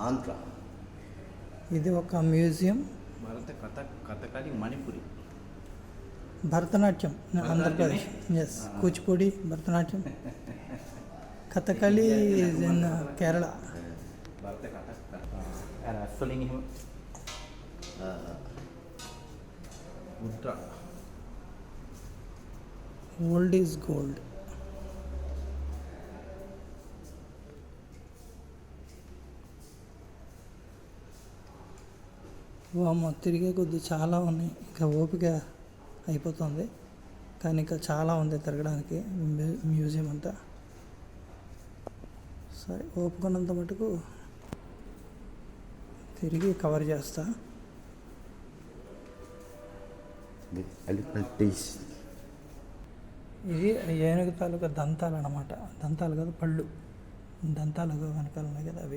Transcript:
ఆంధ్ర. ఇది ఒక museum. Kathakali Manipuri. Bharatanatyam Andhra Pradesh. Yes, Kuchipudi, Bharatanatyam. Kathakali is in Kerala. Mudra. Old is gold. వామ తిరిగే కొద్ది చాలా ఉన్నాయి, ఇంకా ఓపిక అయిపోతుంది, కానీ ఇంకా చాలా ఉంది తిరగడానికి మ్యూజియం అంతా. సరే, ఓపుకున్నంత మటుకు తిరిగి కవర్ చేస్తా. ఇది ఏనుగు తాలూకా దంతాలు అన్నమాట. దంతాలు కాదు, పళ్ళు. దంతాలు వెనకాల ఉన్నాయి కదా, అవి.